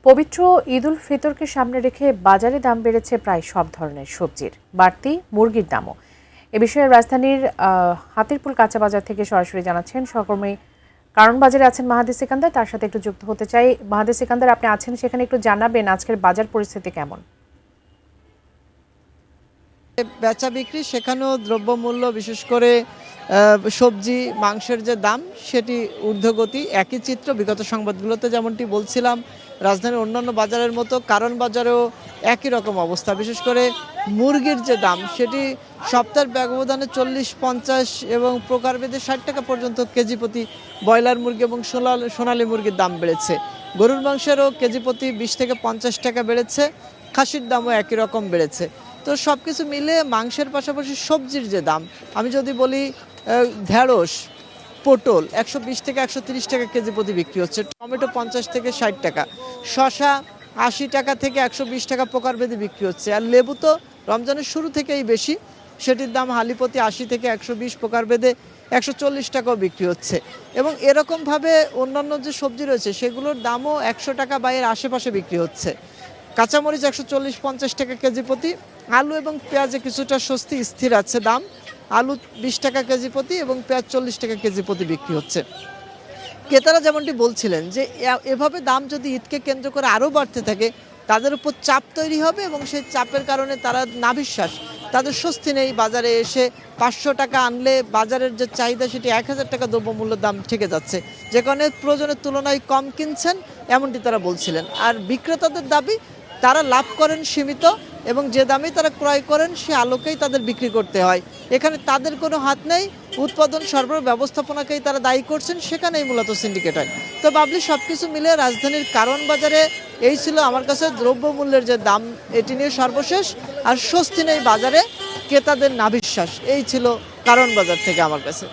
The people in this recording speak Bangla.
পবিত্র ঈদ উল ফিতরকে সামনে রেখে বাজারে দাম বেড়েছে প্রায় সব ধরনের সবজির, বাড়তি মুরগির দামও। এ বিষয়ে রাজধানীর হাতিরপুল কাঁচা বাজার থেকে সরাসরি জানাচ্ছেন সহকর্মী কারণ বাজারে আছেন মাহাদি সিকান্দার। তার সাথে একটু যুক্ত হতে চাই। মাহাদি সিকান্দার, আপনি আছেন সেখানে, একটু জানাবেন আজকের বাজার পরিস্থিতি কেমন? বেচা বিক্রি সেখানেও দ্রব্যমূল্য, বিশেষ করে সবজি মাংসের যে দাম সেটি ঊর্ধ্বগতি। একই চিত্র বিগত সংবাদগুলোতে যেমনটি বলছিলাম, রাজধানীর অন্যান্য বাজারের মতো কারণ বাজারেও একই রকম অবস্থা। বিশেষ করে মুরগির যে দাম সেটি সপ্তাহের ব্যবধানে 40-50 এবং প্রকারভেদে 60 টাকা পর্যন্ত কেজি প্রতি ব্রয়লার মুরগি এবং সোনালী মুরগির দাম বেড়েছে। গরুর মাংসেরও কেজি প্রতি 20 থেকে 50 টাকা বেড়েছে। খাসির দামও একই রকম বেড়েছে। তো সব কিছু মিলে মাংসের পাশাপাশি সবজির যে দাম, আমি যদি বলি ঢেঁড়স, পটল 120 থেকে 130 টাকা কেজি প্রতি বিক্রি হচ্ছে, টমেটো 50 থেকে 60 টাকা, শসা 80 টাকা থেকে 120 টাকা প্রকারভেদে বিক্রি হচ্ছে। আর লেবু তো রমজানের শুরু থেকেই বেশি, সেটির দাম হালি প্রতি 80 থেকে 120, প্রকারভেদে 140 টাকাও বিক্রি হচ্ছে। এবং এরকমভাবে অন্যান্য যে সবজি রয়েছে সেগুলোর দামও 100 টাকা বা এর আশেপাশে বিক্রি হচ্ছে। কাঁচামরিচ 140-50 টাকা কেজি প্রতি, আলু এবং পেঁয়াজে কিছুটা স্বস্তি, স্থির আছে দাম। আলু 20 টাকা কেজি প্রতি এবং পেঁয়াজ 40 টাকা কেজি প্রতি বিক্রি হচ্ছে। ক্রেতারা যেমনটি বলছিলেন যে এভাবে দাম যদি ঈদকে কেন্দ্র করে আরও বাড়তে থাকে, তাদের উপর চাপ তৈরি হবে এবং সেই চাপের কারণে তারা নাভিশ্বাস, তাদের স্বস্তি নেই। বাজারে এসে 500 টাকা আনলে বাজারের যে চাহিদা সেটি 1000 টাকা দ্রব্যমূল্য দাম ঠেকে যাচ্ছে, যে কারণে প্রয়োজনের তুলনায় কম কিনছেন, এমনটি তারা বলছিলেন। আর বিক্রেতাদের দাবি, তারা লাভ করেন সীমিত এবং যে দামে তারা ক্রয় করেন সে আলোকেই তাদের বিক্রি করতে হয়। এখানে তাদের কোনো হাত নেই, উৎপাদন সরবরাহ ব্যবস্থাপনাকেই তারা দায়ী করছেন, সেখানেই মূলত সিন্ডিকেট হয়। তো বাবলি, সব কিছু মিলে রাজধানীর কারণ বাজারে এই ছিল আমার কাছে দ্রব্যমূল্যের যে দাম, এটি নিয়ে সর্বশেষ। আর স্বস্তি নেই বাজারে, ক্রেতাদের নাভিশ্বাস, এই ছিল কারণ বাজার থেকে আমার কাছে।